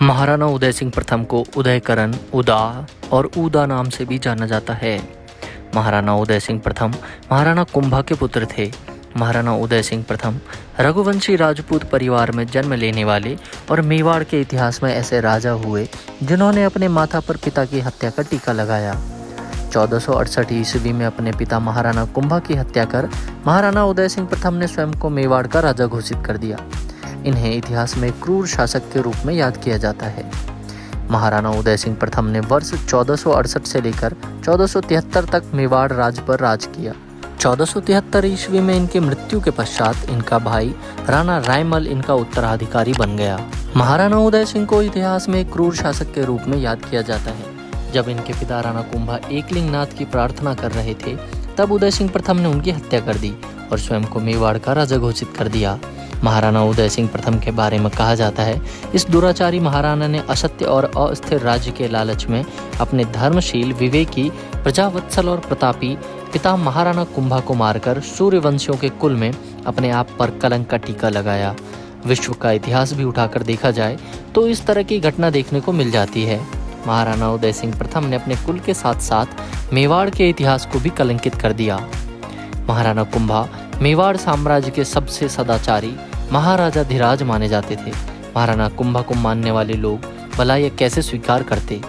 महाराणा उदय सिंह प्रथम को उदयकरण, उदा और उदा नाम से भी जाना जाता है। महाराणा उदय सिंह प्रथम महाराणा कुंभा के पुत्र थे। महाराणा उदय सिंह प्रथम रघुवंशी राजपूत परिवार में जन्म लेने वाले और मेवाड़ के इतिहास में ऐसे राजा हुए जिन्होंने अपने माथा पर पिता की हत्या का टीका लगाया। 1468 ईस्वी में अपने पिता महाराणा कुंभा की हत्या कर महाराणा उदय सिंह प्रथम ने स्वयं को मेवाड़ का राजा घोषित कर दिया। इन्हें इतिहास में क्रूर शासक के रूप में याद किया जाता है। महाराणा उदय सिंह प्रथम ने वर्ष 1468 से लेकर 1473 तक मेवाड़ राज्य पर राज किया। 1473 ईस्वी में इनकी मृत्यु के पश्चात इनका भाई राणा रायमल इनका उत्तराधिकारी बन गया। महाराणा उदय सिंह को इतिहास में क्रूर शासक के रूप में याद किया जाता है। जब इनके पिता राणा कुंभा एकलिंगनाथ की प्रार्थना कर रहे थे, तब उदय सिंह प्रथम ने उनकी हत्या कर दी और स्वयं को मेवाड़ का राजा घोषित कर दिया। महाराणा उदय सिंह प्रथम के बारे में कहा जाता है, इस दुराचारी महाराणा ने असत्य और अस्थिर राज्य के लालच में अपने धर्मशील, विवेकी, प्रजावत्सल और प्रतापी पिता महाराणा कुंभा को मारकर सूर्यवंशियों के कुल में अपने आप पर कलंक का टीका लगाया। विश्व का इतिहास भी उठाकर देखा जाए तो इस तरह की घटना देखने को मिल जाती है। महाराणा उदय सिंह प्रथम ने अपने कुल के साथ साथ मेवाड़ के इतिहास को भी कलंकित कर दिया। महाराणा कुंभा मेवाड़ साम्राज्य के सबसे सदाचारी महाराजा धीराज माने जाते थे। महाराणा कुंभा को मानने वाले लोग भला यह कैसे स्वीकार करते।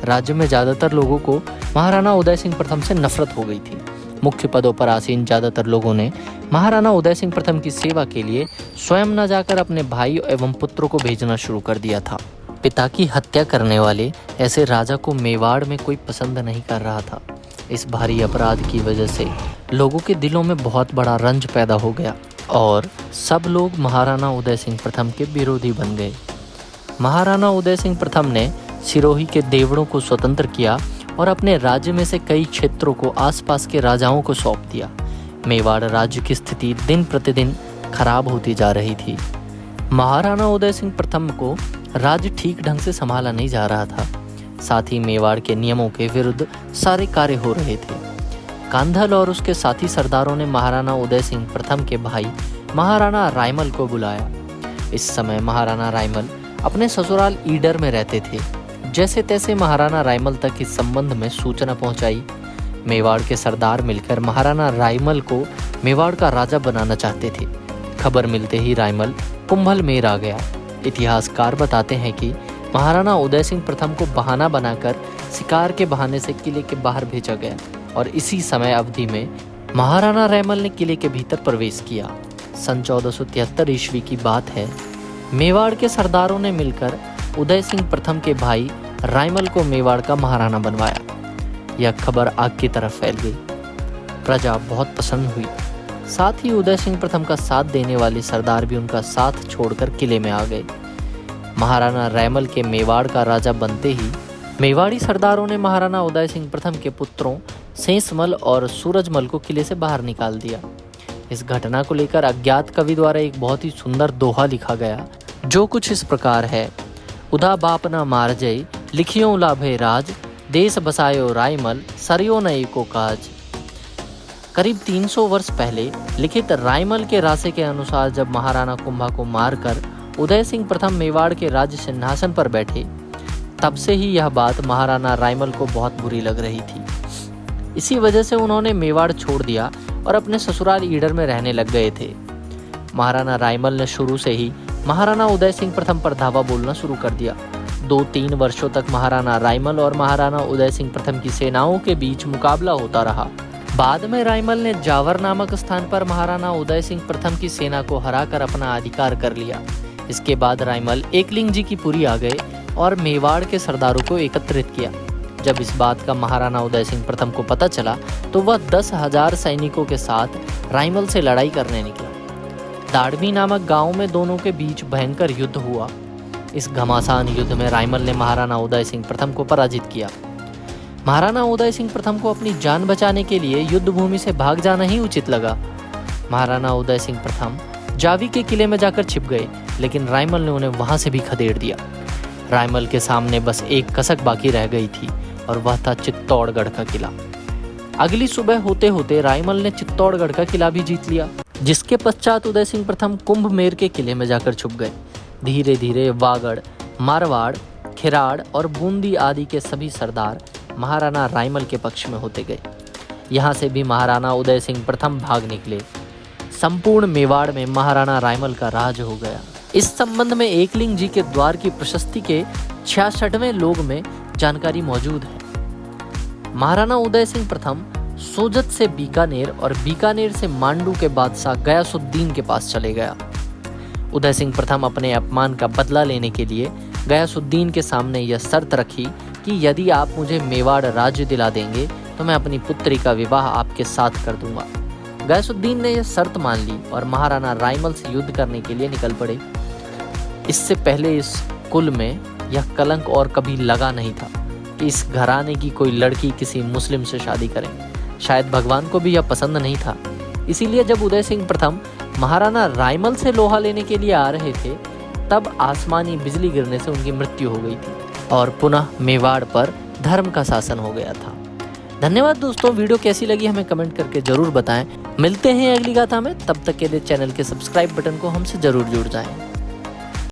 राज्य में ज्यादातर लोगों को महाराणा उदय सिंह प्रथम से नफरत हो गई थी। मुख्य पदों पर आसीन ज्यादातर लोगों ने महाराणा उदय सिंह प्रथम की सेवा के लिए स्वयं न जाकर अपने भाई एवं पुत्रों को भेजना शुरू कर दिया था। पिता की हत्या करने वाले ऐसे राजा को मेवाड़ में कोई पसंद नहीं कर रहा था। इस भारी अपराध की वजह से लोगों के दिलों में बहुत बड़ा रंज पैदा हो गया और सब लोग महाराणा उदय सिंह प्रथम के विरोधी बन गए। महाराणा उदय सिंह प्रथम ने सिरोही के देवड़ों को स्वतंत्र किया और अपने राज्य में से कई क्षेत्रों को आसपास के राजाओं को सौंप दिया। मेवाड़ राज्य की स्थिति दिन प्रतिदिन खराब होती जा रही थी। महाराणा उदय सिंह प्रथम को राज्य ठीक ढंग से संभाला नहीं जा रहा था। साथ ही मेवाड़ के नियमों के विरुद्ध सारे कार्य हो रहे थे। कांधल और उसके साथी सरदारों ने महाराणा उदय सिंह प्रथम के भाई महाराणा रायमल को बुलाया। इस समय महाराणा रायमल अपने ससुराल ईडर में रहते थे। जैसे तैसे महाराणा रायमल तक इस संबंध में सूचना पहुंचाई। मेवाड़ के सरदार मिलकर महाराणा रायमल को मेवाड़ का राजा बनाना चाहते थे। खबर मिलते ही रायमल कुंभलमेर आ गया। इतिहासकार बताते हैं कि महाराणा उदय सिंह प्रथम को बहाना बनाकर शिकार के बहाने से किले के बाहर भेजा गया और इसी समय अवधि में महाराणा रायमल ने किले के भीतर प्रवेश किया। सन 1473 ईस्वी की बात है। मेवाड़ के सरदारों ने मिलकर उदय सिंह प्रथम के भाई रायमल को मेवाड़ का महाराणा बनवाया। यह खबर आग की तरफ फैल गई। प्रजा बहुत प्रसन्न हुई। साथ ही उदय सिंह प्रथम का साथ देने वाले सरदार भी उनका साथ छोड़कर किले में आ गए। महाराणा रायमल के मेवाड़ का राजा बनते ही मेवाड़ी सरदारों ने महाराणा उदय सिंह प्रथम के पुत्रों सेंसमल और सूरजमल को किले से बाहर निकाल दिया। इस घटना को लेकर अज्ञात कवि द्वारा एक बहुत ही सुंदर दोहा लिखा गया, जो कुछ इस प्रकार है। उदा बाप न मार जय, लिखियो लाभे राज, देश बसायो रायमल, सरियो न एको काज। करीब 300 वर्ष पहले लिखित रायमल के रासे के अनुसार जब महाराणा कुंभा को मारकर उदय सिंह प्रथम मेवाड़ के राज्य सिंहासन पर बैठे, तब से ही यह बात महाराणा रायमल को बहुत बुरी लग रही थी। इसी वजह से उन्होंने मेवाड़ छोड़ दिया और अपने ससुराल ईडर में रहने लग गए थे। महाराणा रायमल ने शुरू से ही महाराणा उदय सिंह प्रथम पर धावा बोलना शुरू कर दिया। 2-3 वर्षों तक महाराणा रायमल और महाराणा उदय सिंह प्रथम की सेनाओं के बीच मुकाबला होता रहा। बाद में रायमल ने जावर नामक स्थान पर महाराणा उदय सिंह प्रथम की सेना को हराकर अपना अधिकार कर लिया। इसके बाद रायमल एकलिंग जी की पुरी आ गए और मेवाड़ के सरदारों को एकत्रित किया। जब इस बात का महाराणा उदय सिंह प्रथम को पता चला तो वह 10,000 सैनिकों के साथ रायमल से लड़ाई करने निकला। दाड़मी नामक गांव में दोनों के बीच भयंकर युद्ध हुआ। इस घमासान युद्ध में रायमल ने महाराणा उदय सिंह प्रथम को पराजित किया। महाराणा उदय सिंह प्रथम को अपनी जान बचाने के लिए युद्ध भूमि से भाग जाना ही उचित लगा। महाराणा उदय सिंह प्रथम जावी के किले में जाकर छिप गए, लेकिन रायमल ने उन्हें वहां से भी खदेड़ दिया। रायमल के सामने बस एक कसक बाकी रह गई थी और वह था चित्तौड़गढ़ का किला। अगली सुबह होते होते रायमल ने चित्तौड़गढ़ का किला भी जीत लिया, जिसके पश्चात उदय सिंह प्रथम कुंभमेर के किले में जाकर छुप गए। धीरे धीरे वागड़ मारवाड़, खिराड़ और बूंदी आदि के सभी सरदार महाराणा रायमल के पक्ष में होते गए। यहाँ से भी महाराणा उदय सिंह प्रथम भाग निकले। संपूर्ण मेवाड़ में महाराणा रायमल का राज हो गया। इस संबंध में एकलिंग जी के द्वार की प्रशस्ति के 66वें लोग में जानकारी मौजूद है। महाराणा उदय सिंह प्रथम सोजत से बीकानेर और बीकानेर से मांडू के बादशाह गयासुद्दीन के पास चले गया। उदय सिंह प्रथम अपने अपमान का बदला लेने के लिए गयासुद्दीन के सामने यह शर्त रखी कि यदि आप मुझे मेवाड़ राज्य दिला देंगे तो मैं अपनी पुत्री का विवाह आपके साथ कर दूंगा। गयासुद्दीन ने यह शर्त मान ली और महाराणा रायमल से युद्ध करने के लिए निकल पड़े। इससे पहले इस कुल में यह कलंक और कभी लगा नहीं था कि इस घराने की कोई लड़की किसी मुस्लिम से शादी करे। शायद भगवान को भी यह पसंद नहीं था। इसीलिए जब उदय सिंह प्रथम महाराणा रायमल से लोहा लेने के लिए आ रहे थे तब आसमानी बिजली गिरने से उनकी मृत्यु हो गई थी और पुनः मेवाड़ पर धर्म का शासन हो गया था। धन्यवाद दोस्तों, वीडियो कैसी लगी हमें कमेंट करके जरूर बताएं। मिलते हैं अगली गाथा में, तब तक के लिए चैनल के सब्सक्राइब बटन को हमसे जरूर जुड़ जाएं।